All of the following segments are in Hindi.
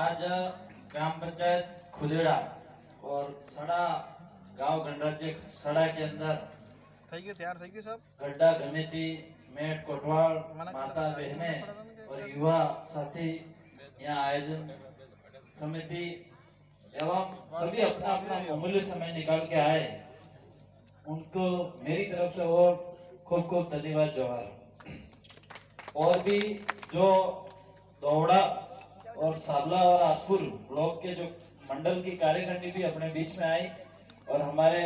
आज ग्राम पंचायत खुदेड़ा और सड़ा गांव गणराज्य सड़ा के अंदर थैंक यू सब गड्ढा गमेती मेट कोटवाल माता बहने और युवा साथी यहाँ आयोजन समिति एवं सभी अपना अपना अमूल्य समय निकाल के आए, उनको मेरी तरफ से और खूब खूब धन्यवाद जोहार। और भी जो दोवड़ा और साबला और आसपुर ब्लॉक के जो मंडल की कार्यकारिणी भी अपने बीच में आई और हमारे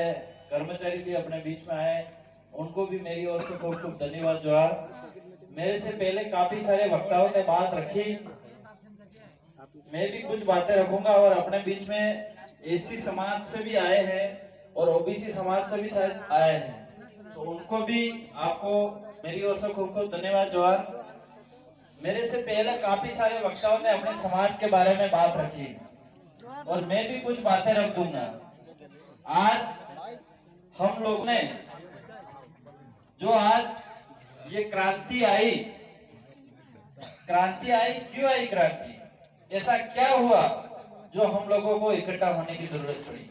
कर्मचारी भी अपने बीच में आए, उनको भी मेरी ओर से खूब खूब धन्यवाद जोहार। मेरे से पहले काफी सारे वक्ताओं ने बात रखी, मैं भी कुछ बातें रखूंगा। और अपने बीच में एससी समाज से भी आए हैं और ओबीसी समाज से भी शायद आए हैं, तो उनको भी आपको मेरी ओर से खूब खूब धन्यवाद जोहार। मेरे से पहले काफी सारे वक्ताओं ने अपने समाज के बारे में बात रखी और मैं भी कुछ बातें रख दूंगा। आज हम लोग ने जो आज ये क्रांति आई, क्यों आई क्रांति, ऐसा क्या हुआ जो हम लोगों को इकट्ठा होने की जरूरत पड़ी।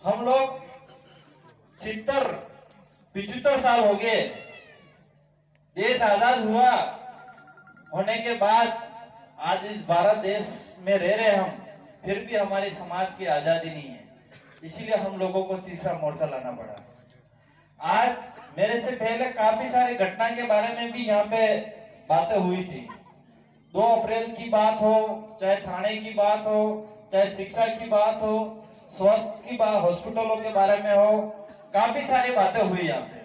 हम लोग 70-75 साल हो गए, देश आजाद हुआ होने के बाद आज इस भारत देश में रह रहे हम, फिर भी हमारे समाज की आजादी नहीं है, इसीलिए हम लोगों को तीसरा मोर्चा लाना पड़ा। आज मेरे से पहले काफी सारी घटना के बारे में भी यहाँ पे बातें हुई थी। 2 अप्रैल की बात हो, चाहे थाने की बात हो, चाहे शिक्षा की बात हो, स्वास्थ्य की बात, हॉस्पिटलों के बारे में हो, काफी सारी बातें हुई यहाँ पे।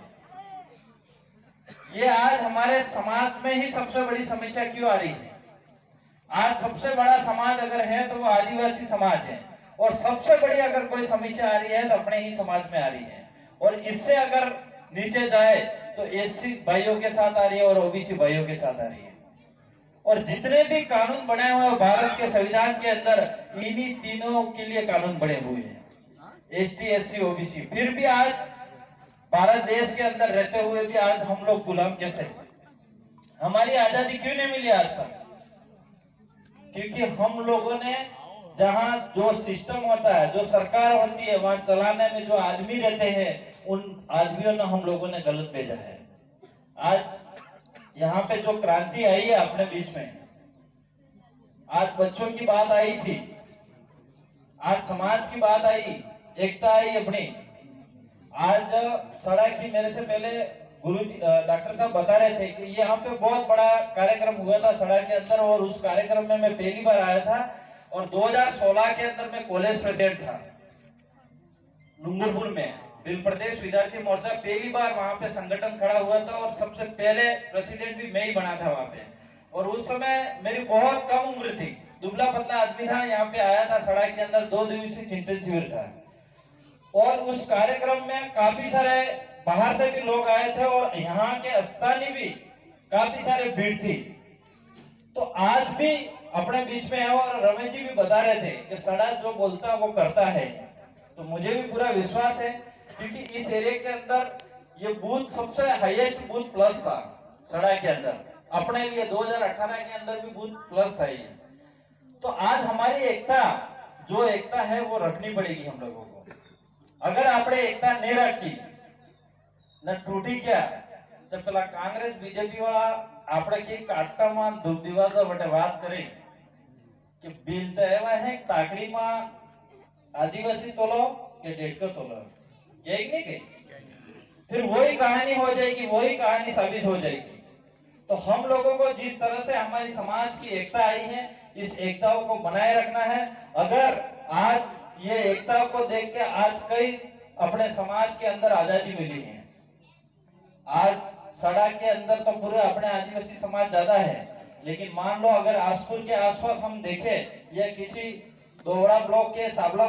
ये आज हमारे समाज में ही सबसे बड़ी समस्या क्यों आ रही है? आज सबसे बड़ा समाज अगर है तो वो आदिवासी समाज है, और सबसे बड़ी अगर कोई समस्या आ रही है तो अपने ही समाज में आ रही है, और इससे अगर नीचे जाए तो एससी भाइयों के साथ आ रही है और ओबीसी भाइयों के साथ आ रही है। और जितने भी कानून बने हुए हैं भारत के संविधान के अंदर, इन्हीं तीनों के लिए कानून बने हुए हैं, एसटी, एससी, ओबीसी। फिर भी आज भारत देश के अंदर रहते हुए भी आज हम लोग गुलाम कैसे? हमारी आजादी क्यों नहीं मिली आज तक? क्योंकि हम लोगों ने जहां जो सिस्टम होता है, जो सरकार होती है, वहां चलाने में जो आदमी रहते हैं, उन आदमियों ने हम लोगों ने गलत भेजा है। आज यहाँ पे जो क्रांति आई है अपने बीच में, आज बच्चों की बात आई थी, आज समाज की बात आई, एकता आई अपनी। आज सड़ा की मेरे से पहले गुरु डॉक्टर साहब बता रहे थे कि यहाँ पे बहुत बड़ा कार्यक्रम हुआ था सड़ा के अंदर, और उस कार्यक्रम में मैं पहली बार आया था। और 2016 के अंदर मैं कॉलेज प्रेसिडेंट था डूंगरपुर में, बिल प्रदेश विद्यार्थी मोर्चा पहली बार वहां पे संगठन खड़ा हुआ था, और सबसे पहले प्रेसिडेंट भी मैं ही बना था वहां पे। और उस समय मेरी बहुत कम उम्र थी, दुबला पतला आदमी था, यहाँ पे आया था सड़ा के अंदर, 2 दिवसीय चिंतन शिविर था। और उस कार्यक्रम में काफी सारे बाहर से भी लोग आए थे और यहाँ के स्थानीय भी काफी सारे भीड़ थी। तो आज भी अपने बीच में है, और रमेश जी भी बता रहे थे कि सड़ा जो बोलता है वो करता है, तो मुझे भी पूरा विश्वास है, क्योंकि इस एरिया के अंदर ये बूथ सबसे हाईएस्ट बूथ प्लस था सड़ा के अंदर, अपने लिए 2018 के अंदर भी बूथ प्लस था ये। तो आज हमारी एकता, जो एकता है वो रखनी पड़ेगी हम लोगों को। अगर आपने एकता नहीं रखी न टूटी क्या, तो पेला कांग्रेस बीजेपी वाला આપણે કે કાટકામાં દુબદિવાસો વટે વાત કરી કે બિલ તો એવા હે તાકડીમાં આદિવાસી તોલો કે डेढ़ तोलो, यही नहीं कही, फिर वही कहानी हो जाएगी, वही कहानी साबित हो जाएगी। तो हम लोगों को जिस तरह से हमारी समाज की एकता आई है, इस एकता को बनाए रखना है। अगर आज ये एकता को देख के आज कई अपने समाज के अंदर आजादी मिली है, आज सड़ा के अंदर तो पूरे अपने आदिवासी समाज ज्यादा है, लेकिन मान लो अगर आसपुर के आसपास हम देखें या किसी दोवड़ा ब्लॉक के साबला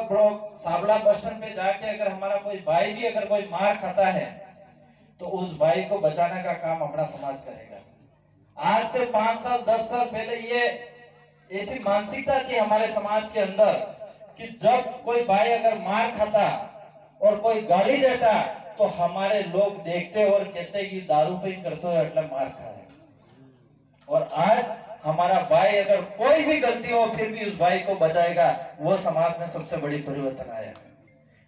बस स्टैंड पे जाके अगर हमारा कोई भाई भी अगर कोई मार खाता है, तो उस भाई को बचाने का काम अपना समाज करेगा। आज से 5 साल 10 साल पहले ये ऐसी मानसिकता थी हमारे समाज के अंदर कि जब कोई भाई अगर मार खाता और कोई गाली देता, तो हमारे लोग देखते और कहते कि दारू पे ही करते हो એટલે मार खाए। और आज हमारा भाई अगर कोई भी गलती हो फिर भी उस भाई को बचाएगा, वो समाज में सबसे बड़ी परिवर्तन आया।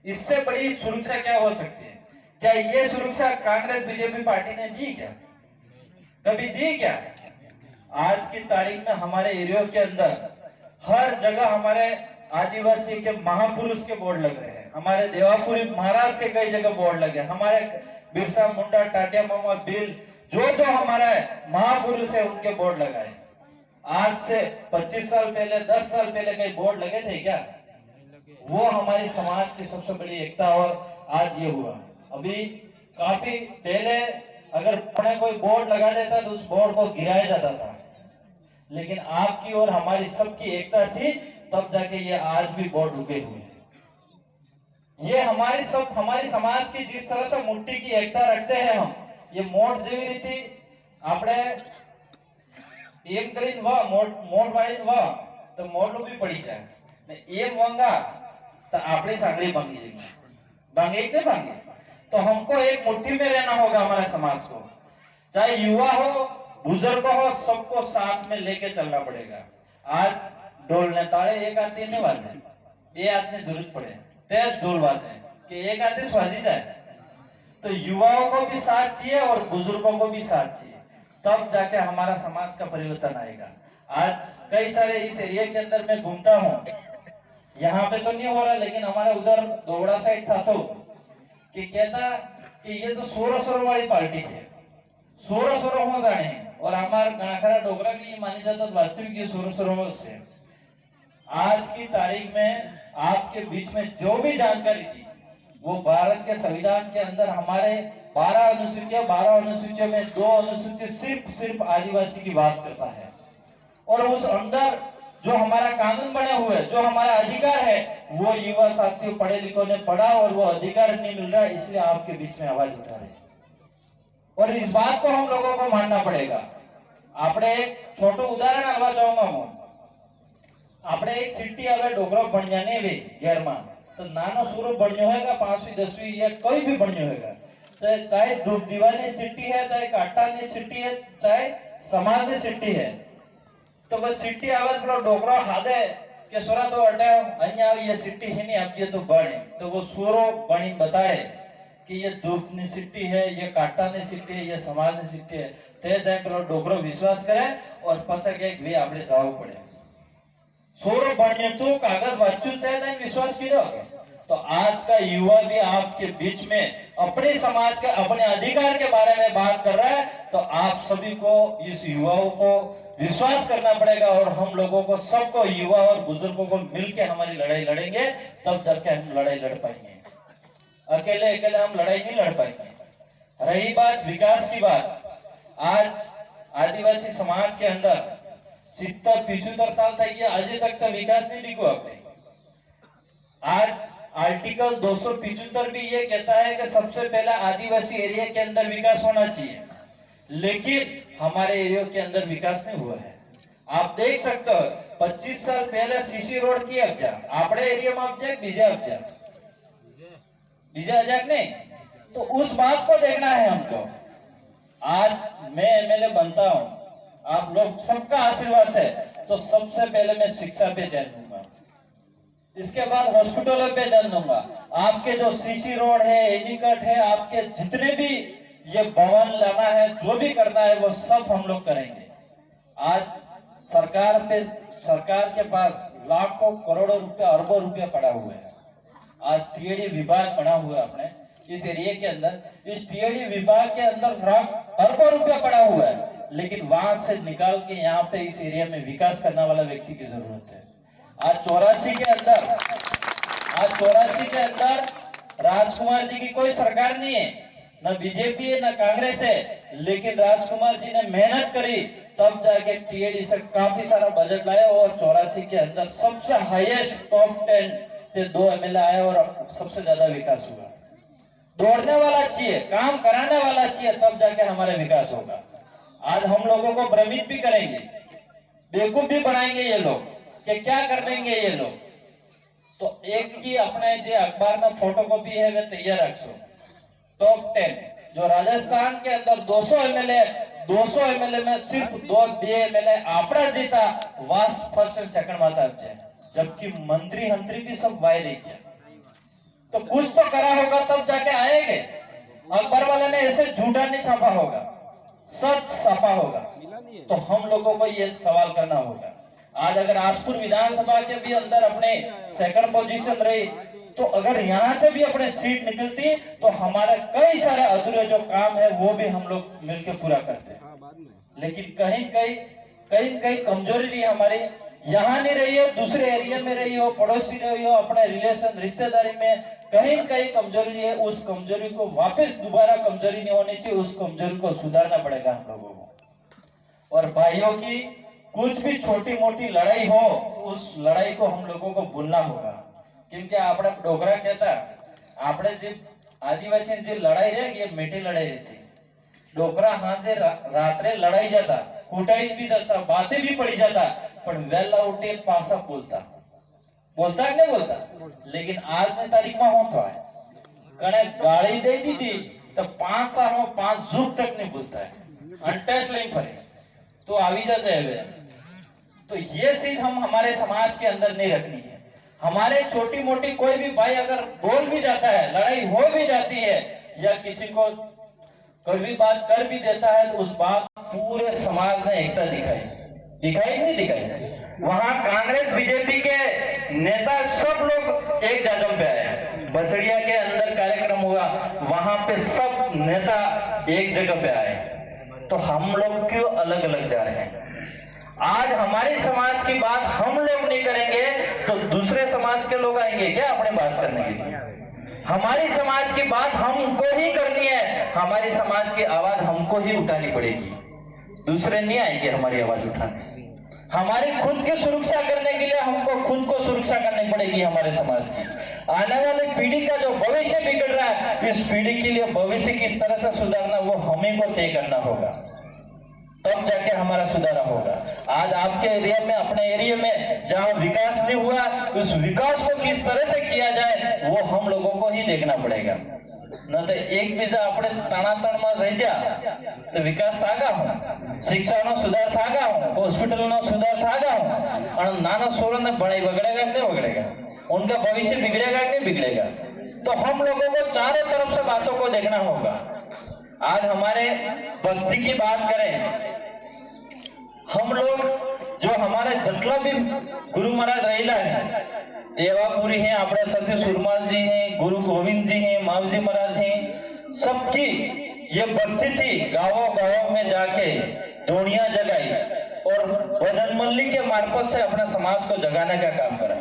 इससे बड़ी सुरक्षा क्या हो सकती है? क्या ये सुरक्षा कांग्रेस बीजेपी पार्टी ने दी क्या? कभी दी क्या? आज की तारीख में हमारे एरिया के अंदर हर जगह हमारे आदिवासी के महापुरुष के बोर्ड लग रहे हैं, हमारे देवापुरी महाराज के कई जगह बोर्ड लगे, हमारे बिरसा मुंडा, टाटिया मामा, बिल, जो जो हमारा महापुरुष है उनके बोर्ड लगाए। आज से 25 साल पहले, 10 साल पहले कई बोर्ड लगे थे क्या? वो हमारी समाज की सबसे बड़ी एकता, और आज ये हुआ। अभी काफी पहले अगर कोई बोर्ड लगा देता तो उस बोर्ड को गिराया जाता था, लेकिन आपकी और हमारी सबकी एकता थी, तब जाके ये आज भी बोर्ड रुके हुए हैं। ये हमारी समाज की जिस तरह से मुट्ठी की एकता रखते हैं हम, ये मोट जेवी रीति આપણે એમ કરીને મોટ વાળીને તો મોટલું બી પડી જાય ને એમ વાંગા तो आपने सांगली भांगी जाएगी, भांगे कि भांगे। तो हमको एक मुट्ठी में रहना होगा, हमारे समाज को, चाहे युवा हो, बुजुर्ग हो, सबको साथ में लेके चलना पड़ेगा। आज ढोल ने ताड़े एक आते नहीं बाजे, ये आदमी जरूरत पड़े तेज ढोल बाजे कि एक आते स्वाजी जाए। तो युवाओं को भी साथ चाहिए और बुजुर्गों को भी साथ चाहिए, तब जाके हमारा समाज का परिवर्तन आएगा। आज कई सारे इस एरिया के अंदर मैं घूमता हूँ, यहाँ पे तो नहीं हो रहा, लेकिन हमारे उधर दोगड़ा साइड था तो कि कहता कि ये तो सोरो वाली पार्टी है, सोरो हो जाने, और हमारे गणाखरा डोगरा की ये मानी जाता वास्तविक ये सोरो से। आज की तारीख में आपके बीच में जो भी जानकारी थी, वो भारत के संविधान के अंदर हमारे 12 अनुसूचियों में 2 अनुसूची सिर्फ आदिवासी की बात करता है, और उस अंदर जो हमारा कानून बने हुए, जो हमारा अधिकार है, वो युवा साथियों पढ़े लिखों ने पढ़ा और वो अधिकार नहीं मिल रहा, इसलिए आपके बीच में आवाज उठा रहे। और इस बात को हम लोगों को मानना पड़ेगा। आपने एक छोटो उदाहरण आलवा चाहूंगा हूं, आपने एक सिटी आवे डोगरो बनिया ने वे घेर में, तो नानो सूरो बनियो होगा, 5वीं 10वीं या कोई भी बनियो होगा, तो चाहे धूप दीवानी सिटी है, चाहे काटा ने सिटी है, चाहे समाज ने सिटी है, तो बस सिटी आवाज पर डोगरा हादे के सोरा तो अटाओ अन्या ये सिटी ही नहीं, अब ये तो बने, तो वो सूरो बनी बताए कि ये धूप ने सिटी है, ये काटा ने सिटी है, ये समाज ने सिटी है, ते जाए पर डोगरो विश्वास करे और पसा के वे आपने जाओ पड़े। सोरो बनिए तो कागज वाचू ते जाए विश्वास किया। तो आज का युवा भी आपके बीच में अपने समाज के, अपने अधिकार के बारे में बात कर रहा है, तो आप सभी को, इस युवाओं को विश्वास करना पड़ेगा, और हम लोगों को, सबको, युवा और बुजुर्गों को मिलकर हमारी लड़ाई लड़ेंगे, तब जाके हम लड़ाई लड़ पाएंगे। अकेले हम लड़ाई नहीं लड़ पाएंगे। रही बात विकास की बात, आज आदिवासी समाज के अंदर 70-75 साल था कि आज तक तो विकास नहीं दिखो आपने। आज आर्टिकल 275 भी ये कहता है कि सबसे पहला आदिवासी एरिया के अंदर विकास होना चाहिए, लेकिन हमारे एरिया के अंदर विकास नहीं हुआ है। आप देख सकते हो 25 साल पहले सीसी रोड की अब्जा आपने एरिया में अब्जा बीजा नहीं, तो उस बात को देखना है हमको। आज मैं एमएलए बनता हूं, आप लोग सबका आशीर्वाद है, तो सबसे पहले मैं शिक्षा पे ध्यान दूंगा, इसके बाद हॉस्पिटलों पे ध्यान दूंगा, आपके जो सीसी रोड है, एनीकट है, आपके जितने भी ये भवन लाना है, जो भी करना है, वो सब हम लोग करेंगे। आज सरकार के पास लाखों करोड़ों रुपया, अरबों रुपया पड़ा हुआ है। आज टीएडी विभाग बना हुआ है अपने इस एरिया के अंदर, इस टीएडी विभाग के अंदर अरबों रुपया पड़ा हुआ है, लेकिन वहां से निकाल के यहाँ पे इस एरिया में विकास करने वाला व्यक्ति की जरूरत है। आज 84 के अंदर राजकुमार जी की कोई सरकार नहीं है, न बीजेपी है, न कांग्रेस है, लेकिन राजकुमार जी ने मेहनत करी, तब जाके टीएडी से काफी सारा बजट लाया, और 84 के अंदर सबसे हाईएस्ट टॉप 10 पे 2 एमएलए आए और सबसे ज्यादा विकास हुआ। दौड़ने वाला चाहिए, काम कराने वाला चाहिए, तब जाके हमारा विकास होगा। आज हम लोगों को भ्रमित भी करेंगे, बेवकूफ भी बनाएंगे ये लोग कि क्या कर देंगे ये लोग। तो एक की अपने जो अखबार में फोटोकॉपी है वे तैयार रखो, टॉप 10 जो राजस्थान के अंदर 200 एमएलए में सिर्फ 2 एमएलए आपड़ा जीता वास फर्स्ट एंड सेकंड माता है, जबकि मंत्री भी सब वाई रही किया। तो कुछ तो करा होगा तब जाके आएंगे। अकबर वाले ने ऐसे झूठा नहीं छापा होगा, सच छापा होगा। तो हम लोगों को ये सवाल करना होगा। आज अगर आसपुर विधानसभा के भी अंदर अपने सेकंड पोजीशन रही, तो अगर यहाँ से भी अपने सीट निकलती तो हमारे कई सारे अधूरे जो काम है वो भी हम लोग मिलकर पूरा करते हैं। लेकिन कहीं कमजोरी रही हमारी, यहाँ नहीं रही हो, दूसरे एरिया में रही हो, पड़ोसी रही हो, अपने रिलेशन रिश्तेदारी में कहीं कमजोरी है। उस कमजोरी को वापस दोबारा कमजोरी नहीं होनी चाहिए, उस कमजोरी को सुधारना पड़ेगा हम लोगों को। और भाइयों की कुछ भी छोटी मोटी लड़ाई हो, उस लड़ाई को हम लोगों को भूलना होगा। क्योंकि આપણે ડોગરા કહેતા, આપણે જે આદિવાસી જે લડાઈ રહે એ મીઠી લડાઈ રહેતી। ડોગરા હાજે રાત્રે લડાઈ જતા, કુટાઈ भी जाता, बातें भी पड़ी जाता, पर वेला उठे पासा बोलता कि नहीं बोलता। लेकिन आज ने तारीख में होता है कने गाड़ी दे दी थी तो 5 साल में 5 जुग तक नहीं बोलता है, अनटच लाइन पर तो आवी जाते हैं। तो ये चीज हम हमारे समाज के अंदर नहीं रखनी है। हमारे छोटी मोटी कोई भी भाई अगर बोल भी जाता है, लड़ाई हो भी जाती है, या किसी को कोई भी बात कर भी देता है, तो उस बात पूरे समाज ने एकता दिखाई नहीं दिखाई। वहां कांग्रेस बीजेपी के नेता सब लोग एक जगह पे आए। बसड़िया के अंदर कार्यक्रम हुआ, वहां पे सब नेता एक जगह पे आए। तो हम लोग क्यों अलग अलग जा रहे हैं? आज हमारे समाज की बात हम लोग नहीं करेंगे तो दूसरे समाज के लोग आएंगे क्या अपने बात करने के लिए? हमारी समाज की बात हमको ही करनी है, हमारी समाज की आवाज हमको ही उठानी पड़ेगी, दूसरे नहीं आएंगे हमारी आवाज उठाने। हमारी खुद की सुरक्षा करने के लिए हमको खुद को सुरक्षा करनी पड़ेगी हमारे समाज की। आने वाली पीढ़ी का जो भविष्य बिगड़ रहा है, इस पीढ़ी के लिए भविष्य किस तरह से सुधारना वो हमें को तय करना होगा, तब जाके हमारा सुधारा होगा। आज आपके एरिया में, अपने एरिया में जहाँ विकास नहीं हुआ, उस विकास को किस तरह से किया जाए वो हम लोगों को ही देखना पड़ेगा। न तो एक बीजा अपने तनातण में रह जा तो विकास थागा हूँ, शिक्षा नो सुधार थागा हूँ, हॉस्पिटल नो सुधार थागा हूँ, और नाना सोलन ने बड़े बगड़ेगा नहीं बगड़ेगा, उनका भविष्य बिगड़ेगा नहीं बिगड़ेगा। तो हम लोगों को चारों तरफ से बातों को देखना होगा। आज हमारे भक्ति की बात करें, हम लोग जो हमारे जितना भी गुरु महाराज रहेला है, देवापुरी हैं, अपने सत्य सुरमाल जी हैं, गुरु गोविंद जी हैं, मावजी महाराज हैं, सबकी ये भक्ति थी। गाँव में जाके दोनिया जगाई और भजन मंडली के मार्फत से अपने समाज को जगाने का काम करा।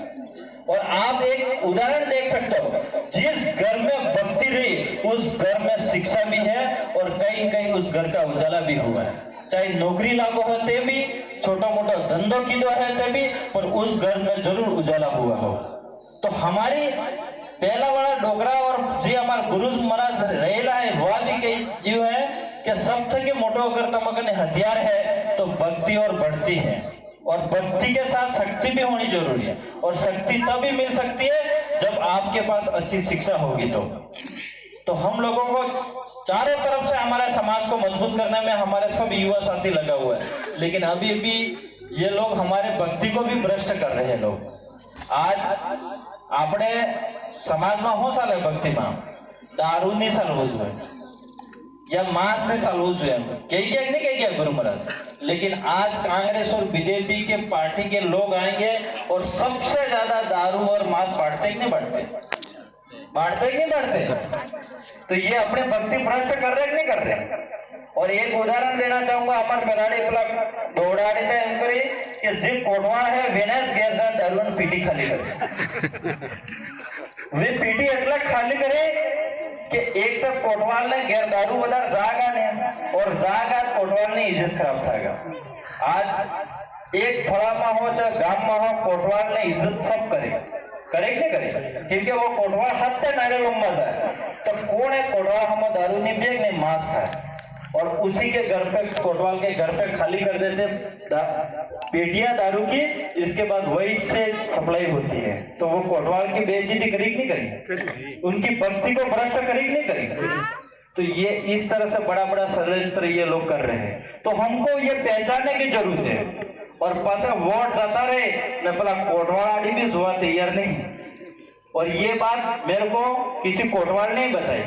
और आप एक उदाहरण देख सकते हो, जिस घर में भक्ति रही उस घर में शिक्षा भी है और कहीं उस घर का उजाला भी हुआ है। चाहे नौकरी लागू हो ते भी, छोटा मोटा धंधो कीधो है ते भी, पर उस घर में जरूर उजाला हुआ हो। तो हमारी पहला वाला डोगरा और जी हमारे गुरु महाराज रहेला है, वह भी कही जो है कि सब थके मोटो अगर तमकने हथियार है तो भक्ति और बढ़ती है, और भक्ति के साथ शक्ति भी होनी जरूरी है। और शक्ति तभी मिल सकती है जब आपके पास अच्छी शिक्षा होगी। तो हम लोगों को चारों तरफ से हमारे समाज को मजबूत करने में हमारे सब युवा साथी लगा हुआ है। लेकिन अभी ये लोग हमारे भक्ति को भी भ्रष्ट कर रहे हैं। लोग आज अपने समाज में हो साले भक्ति में दारू नहीं सालवू જોઈએ या मांस नहीं सालवू જોઈએ, कही क्या गुरु महाराज। लेकिन आज कांग्रेस और बीजेपी के पार्टी के लोग आएंगे और सबसे ज्यादा दारू और मांस बांटते ही नहीं बांटते। तो ये अपने भक्ति भ्रष्ट कर रहे नहीं कर रहे। और एक उदाहरण देना चाहूंगा, हमारे पेराड़ी पेला दौड़ाड़ी थे एम करी कि जी कोटवाण है वेनेस गैरजा दारू पीटी खाली करे। वे पीटी એટલા ખાલી કરે કે એક તો કોટવાલ ને ગેર દારૂ વધારે જાગા ને और जागा कोटवाल ની इज्जत खराब थागा। आज एक फळामा हो चाहे गाम में हो, कोटवाल ने इज्जत सब करे नहीं करे, क्योंकि वो कोटवाल हत्या नारियल में जाए तो कौन है कोटवाल हम दारू नहीं पिए नहीं मांस खाए, और उसी के घर पे कोटवाल के घर पे खाली कर देते पेटियां दारू की। इसके बाद वही से सप्लाई होती है। तो वो कोटवाल की बेइज्जती करी नहीं करी, उनकी भक्ति को भ्रष्ट करी नहीं करी। तो ये इस तरह से बड़ा बड़ा षड्यंत्र ये लोग कर रहे हैं। तो हमको ये पहचानने की जरूरत है। और पास वोट जाता रहे न पला कोटवाड़ी भी हुआ तैयार नहीं। और ये बात मेरे को किसी कोटवाड़ ने बताई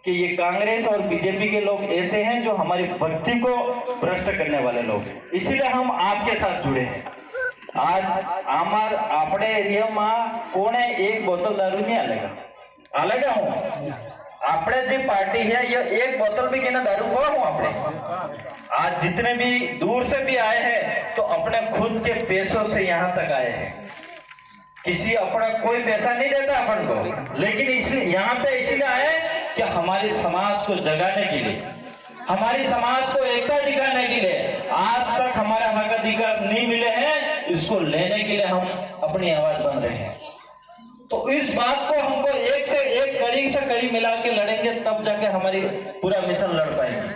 कि ये कांग्रेस और बीजेपी के लोग ऐसे हैं जो हमारी भक्ति को भ्रष्ट करने वाले लोग हैं। इसीलिए हम आपके साथ जुड़े हैं। आज हमार अपने एरिया में कोने एक बोतल दारू नहीं आलेगा हूँ अपने जी पार्टी है ये एक बोतल भी कहना दारू को हूँ अपने। आज जितने भी दूर से भी आए हैं तो अपने खुद के पैसों से यहाँ तक आए हैं। किसी अपना कोई पैसा नहीं देता अपन को, लेकिन इसलिए यहाँ पे इसीलिए आए कि हमारे समाज को जगाने के लिए, हमारी समाज को एकता दिखाने के लिए। आज तक हमारे हक अधिकार नहीं मिले हैं, इसको लेने के लिए हम अपनी आवाज बन रहे हैं। तो इस बात को हमको एक से एक कड़ी से कड़ी मिला के लड़ेंगे, तब जाके हमारी पूरा मिशन लड़ पाएंगे।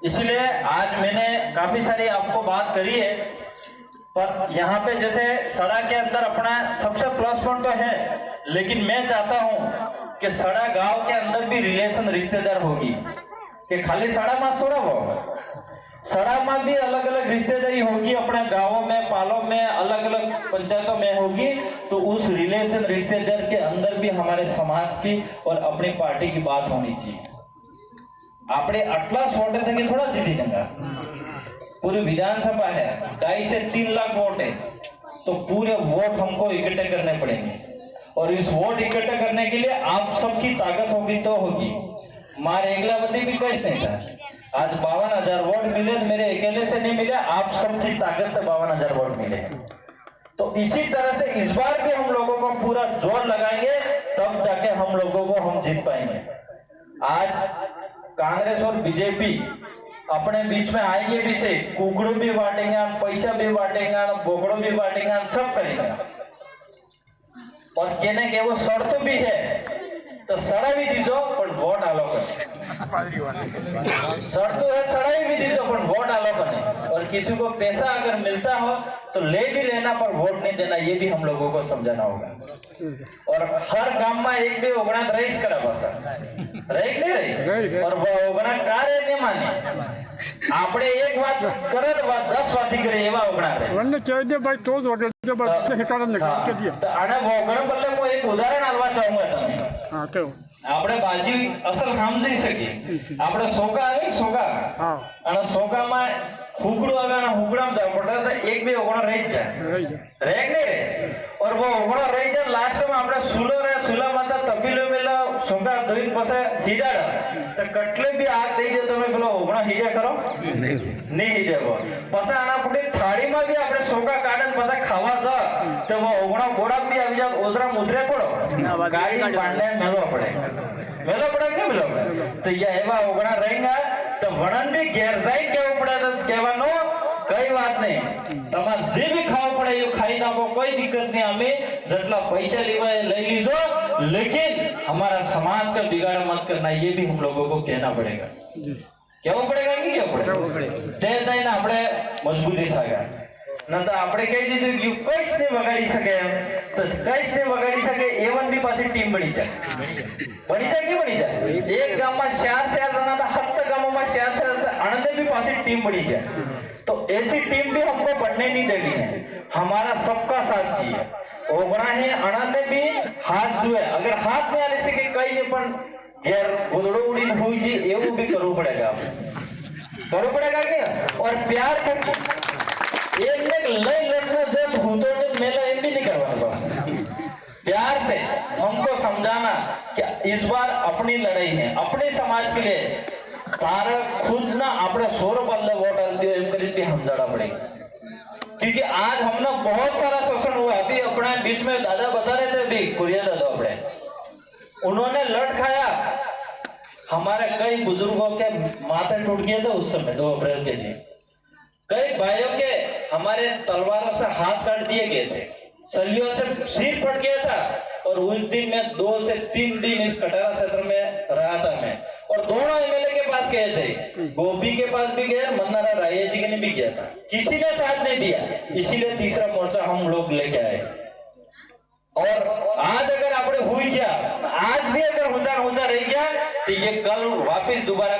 इसलिए आज मैंने काफी सारी आपको बात करी है, पर यहाँ पे जैसे सड़क के अंदर अपना सबसे प्लस पॉइंट तो है, लेकिन मैं चाहता हूँ कि सड़ा गांव के अंदर भी रिलेशन रिश्तेदार होगी, कि खाली सड़ा में थोड़ा हो, सड़ा में भी अलग अलग रिश्तेदारी होगी, अपने गांवों में पालों में अलग अलग पंचायतों में होगी। तो उस रिलेशन रिश्तेदार के अंदर भी हमारे समाज की और अपनी पार्टी की बात होनी चाहिए। आपने अटला वोट थे थोड़ा सीधी जगह, पूरी विधानसभा है, 2.5 से 3 लाख वोट है, तो पूरे वोट हमको इकट्ठे करने पड़ेंगे। और इस वोट इकट्ठे करने के लिए आप सबकी ताकत होगी तो होगी। मार एकलावती भी कैसे नहीं था, आज 52,000 वोट मिले, मेरे अकेले से नहीं मिले, आप सबकी ताकत से 52,000 वोट मिले। तो इसी तरह से इस बार भी हम लोगों को पूरा जोर लगाएंगे, तब जाके हम लोगों को हम जीत पाएंगे। आज कांग्रेस और बीजेपी अपने बीच में आएंगे भी से, कुकड़ू भी बांटेंगे, पैसा भी बांटेंगे, बोकड़ो भी बांटेंगे, सब करेंगे। और कहने के वो शर्त भी है, तो सड़ा भी दीजो पर वोट आलो शर्त है, सड़ाई भी दीजो पर वोट आलो करें। और किसी को पैसा अगर मिलता हो तो ले भी लेना पर वोट नहीं देना, ये भी हम लोगों को समझाना होगा। और हर गांव में एक भी ओगना रईस करा बस रही नहीं रही, और वो ओगना कार्य नहीं माने આપણે એક વાત કરે ને 10 વાતી કરે એવા ઓગણા રે મને કહી દે ભાઈ તો જ વગર જો બસ હિકાડન ને ખાસ કે દિયા તો આને ઓગણા બદલે હું એક ઉદાહરણ આલવા ચાહુંगा તમને। હા કેવું આપણે બાજી અસલ સમજી શકી, આપણે સોકા આવે સોકા, હા, અને સોકામાં હુકડું આવે અને હુકડામાં જાવ પડે તો એક બે ઓગણા રહી જ જાય રે કે નહીં રે। और वो ओगणो रही जाए लास्ट में આપણે સુલો રે સુલા માતા તપીલો મેલા સોકા ધોઈ પાસે હીજાડા તો કટલે भी आग દઈ દે તમે પેલો ઓગણો હીજા કરો नहीं हीजेबो પછી આના પુડી થાળી માં भी આપણે સોકા કાઢે પછી ખાવા જ તો वो ઓગણો ગોડા भी આવી જાય ઓઝરા મુદ્રે થોડો ગાડી બાંધે મેલો પડે કે મેલો પડે। તો ये એવા ઓગણા રહીગા તો વણન भी ઘેર જાય કેવું પડે તો કહેવાનો कई बात नहीं, तमार जे भी खावा पड़े यो खाई नाखो, कोई दिक्कत नहीं। हमें जटला पैसा लेवा ले लीजो, लेकिन हमारा समाज का बिगाड़ मत करना, ये भी हम लोगों को कहना पड़ेगा। क्या पड़ेगा कि क्या पड़ेगा ते ना આપણે મજબૂતી થાય ન તો આપણે કહી દીધું કે કઈશ ને વગાડી શકે એમ, તો કઈશ ને વગાડી શકે એવન બી પાછી ટીમ બની જાય કે બની જાય। એક ગામમાં 4 જણા હતા, 7 ગામોમાં 4 આણંદે भी પાછી टीम बनी जाए। तो ऐसी टीम भी हमको बनने नहीं देनी है, हमारा सबका साथ चाहिए। ओगणा है आनंद भी हाथ जुए, अगर हाथ नहीं आने से कि कई नहीं पण यार गोदड़ो उड़ी हुई जी एवं भी करવું पड़ेगा क्या। और प्यार करके एक लय लड़ना जब भूतों ने मेला एम भी नहीं करवाना बस प्यार से हमको समझाना कि इस बार अपनी लड़ाई है, अपने समाज के लिए। तारा खुद ना अपने 100 बल्ले वोट डालती हो एम करीब समझाना पड़ेगा, क्योंकि आज हमने बहुत सारा शोषण हुआ। अभी अपने बीच में दादा बता रहे थे, अभी कुरिया दादा अपने उन्होंने लड़ खाया, हमारे कई बुजुर्गों के माथे टूट गए थे उस समय 2 अप्रैल के दिन। कई भाइयों के हमारे तलवारों से हाथ काट दिए गए थे, सलियों से सिर फट गया था। और उस दिन में 2 से 3 दिन इस कटारा क्षेत्र में रहा था मैं, और दोनों एमएलए के पास गए थे, गोपी के पास भी गए, मन्नारा राय जी ने भी किया था, किसी ने साथ नहीं दिया। इसीलिए तीसरा मोर्चा हम लोग लेके आए। और आज अगर આપણે हुई गया, आज भी अगर होता रह गया तो ये कल वापस दोबारा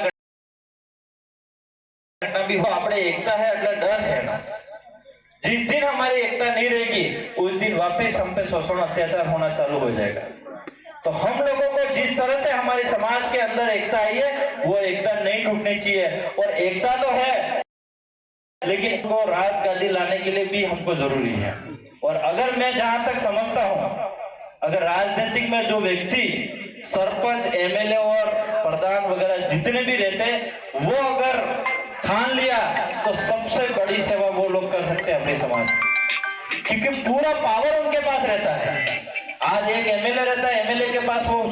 घटना भी हो। આપણે एकता है એટલે डर है ना। जिस दिन हमारी एकता नहीं रहेगी उस दिन वापस हम पे शोषण अत्याचार होना चालू हो जाएगा। तो हम लोगों को जिस तरह से हमारे समाज के अंदर एकता आई है वो एकता नहीं टूटनी चाहिए। और एकता तो है लेकिन इनको राजगादी लाने के लिए भी हमको जरूरी है। और अगर मैं जहां तक समझता हूं, अगर राजनीतिक में जो व्यक्ति सरपंच, एमएलए और प्रधान वगैरह जितने भी रहते हैं वो अगर ठान लिया तो सबसे बड़ी सेवा वो लोग कर सकते हैं अपने समाज, क्योंकि पूरा पावर उनके पास रहता है। आज एक एमएलए रहता है, एमएलए के पास वो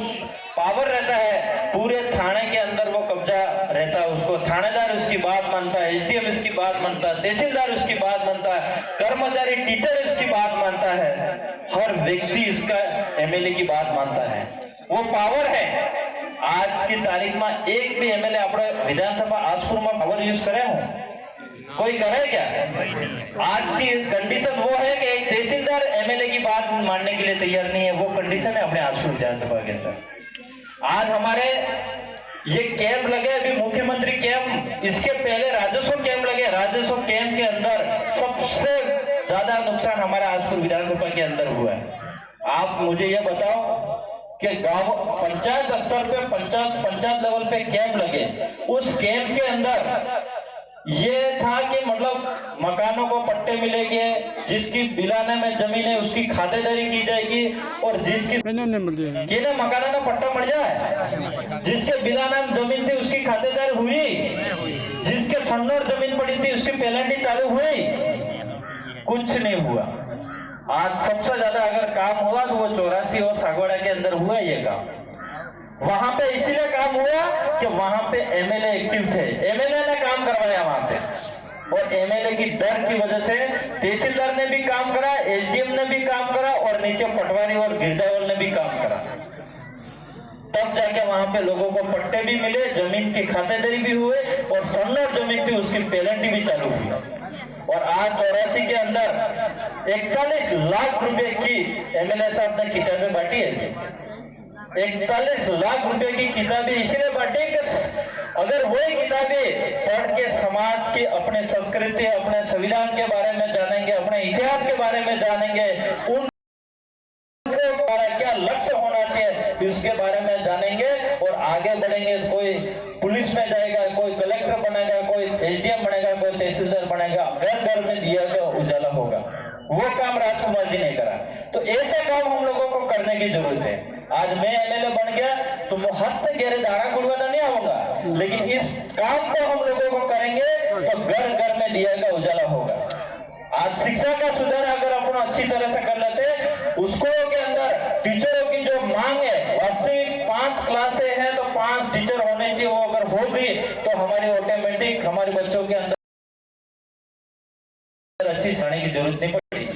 पावर रहता है, पूरे थाने के अंदर वो कब्जा रहता है। उसको थानेदार उसकी बात मानता है, एसडीएम इसकी बात मानता है, तहसीलदार उसकी बात मानता है, कर्मचारी टीचर इसकी बात मानता है, हर व्यक्ति इसका एमएलए की बात मानता है। वो पावर है। आज की तारीख में एक भी एमएलए अपने विधानसभा आसपुर में पावर यूज करे हो? कोई करे क्या? आज की कंडीशन वो है कि एक तहसीलदार एमएलए की बात मानने के लिए तैयार नहीं है। वो कंडीशन है अपने आसपुर विधानसभा के अंदर। आज हमारे ये कैंप लगे, अभी मुख्यमंत्री कैंप, इसके पहले राजस्व कैंप लगे। राजस्व कैंप के अंदर सबसे ज्यादा नुकसान हमारे आसपुर विधानसभा के अंदर हुआ है। आप मुझे ये बताओ कि गांव पंचायत स्तर पे पंचायत लेवल पे कैंप लगे, उस कैंप के अंदर ये था कि मतलब मकानों को पट्टे मिलेंगे, जिसकी बिलाने में जमीन है उसकी खातेदारी की जाएगी, और जिसकी मकाना ना पट्टा मर जाए, जिसके बिलाने में जमीन थी उसकी खातेदारी हुई, जिसके सन्नोर जमीन पड़ी थी उसकी पेनल्टी चालू हुई, कुछ नहीं हुआ। आज सबसे ज्यादा अगर काम हुआ तो वो 84 और सागवाड़ा के अंदर हुआ ये काम। वहां पे इसीलिए काम हुआ कि वहां पे एमएलए एक्टिव थे, एमएलए ने काम करवाया वहां पे, और एमएलए की डर की वजह से तहसीलदार ने भी काम करा, एसडीएम ने भी काम करा, और नीचे पटवारी और गिरदावल ने भी काम करा। तब जाके वहां पे लोगों को पट्टे भी मिले, जमीन की खातेदारी भी हुए, और सन्नर जमीन थी उसकी पेनल्टी भी चालू हुई। और आज 84 के अंदर 41 लाख रुपए की एमएलए साहब ने किताबें बांटी है। 41 लाख रुपए की किताबें इसलिए बांटी कि अगर वही किताबें पढ़ के समाज की अपने संस्कृति, अपने संविधान के बारे में जानेंगे, अपने इतिहास के बारे में जानेंगे, उन क्या लक्ष्य होना चाहिए इसके बारे में जानेंगे और आगे बढ़ेंगे। कोई पुलिस में जाएगा, कोई कलेक्टर बनेगा, कोई एसडीएम बनेगा, कोई तहसीलदार बनेगा, घर घर में दिया गया उजाला होगा। वो काम राजकुमार जी ने करा। तो ऐसे काम हम लोगों को करने की जरूरत है। आज मैं एमएलए बन गया तो मैं हद तक गहरे दाना खुलवाना नहीं आऊंगा, लेकिन इस काम को हम लोगों को करेंगे तो घर घर में दिया गया उजाला होगा। आज शिक्षा का सुधार अगर अपन अच्छी तरह से कर लेते, स्कूलों के अंदर टीचरों की जो मांग है, वास्तविक 5 क्लासें हैं तो 5 टीचर होने चाहिए, वो अगर होगी तो हमारी ऑटोमेटिक हमारे बच्चों के अंदर अच्छी जाने की जरूरत नहीं पड़ेगी।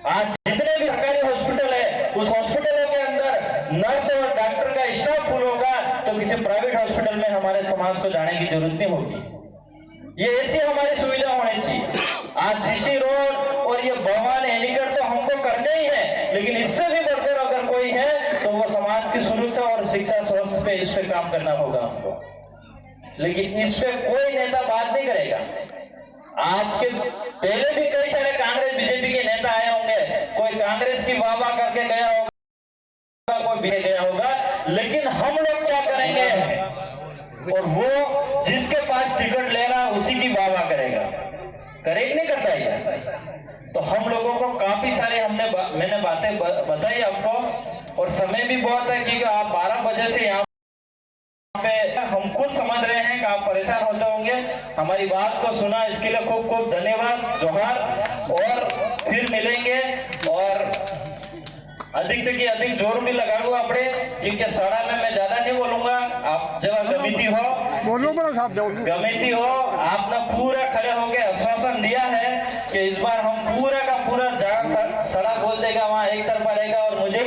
आज जितने भी सरकारी हॉस्पिटल है उस हॉस्पिटलों के अंदर नर्स और डॉक्टर का स्टाफ फुल होगा तो किसी प्राइवेट हॉस्पिटल में हमारे समाज को जाने की जरूरत नहीं होगी। ये ऐसी हमारी सुविधा होनी चाहिए। आज सीसी रोड और ये भवन एनीगढ़ तो हमको करने ही है, लेकिन इससे भी बढ़कर अगर कोई है तो वो समाज की सुरक्षा और शिक्षा स्वास्थ्य पे इस पे काम करना होगा हमको। लेकिन इस पे कोई नेता बात नहीं करेगा। आपके पहले भी कई सारे कांग्रेस बीजेपी के नेता आए होंगे, कोई कांग्रेस की वाह वाह करके गया होगा, कोई भी गया होगा, लेकिन हम लोग क्या करेंगे, और वो जिसके पास टिकट ले रहा उसी की वाह वाह करेगा, करेक्ट नहीं करता है। तो हम लोगों को काफी सारे मैंने बातें बताई आपको, और समय भी बहुत है क्योंकि आप 12 बजे से यहाँ पे हम खुद समझ रहे हैं कि आप परेशान होते होंगे। हमारी बात को सुना इसके लिए खूब खूब धन्यवाद, जोहार, और फिर मिलेंगे। और अधिक से अधिक जोर भी लगाऊंगा अपने, क्योंकि सड़ा में मैं ज्यादा नहीं बोलूंगा। आप जब गमिती हो आपने पूरा खड़े होके आश्वासन दिया है कि इस बार हम पूरा का पूरा जहाँ सड़ा बोल देगा वहां एक तरफा रहेगा, और मुझे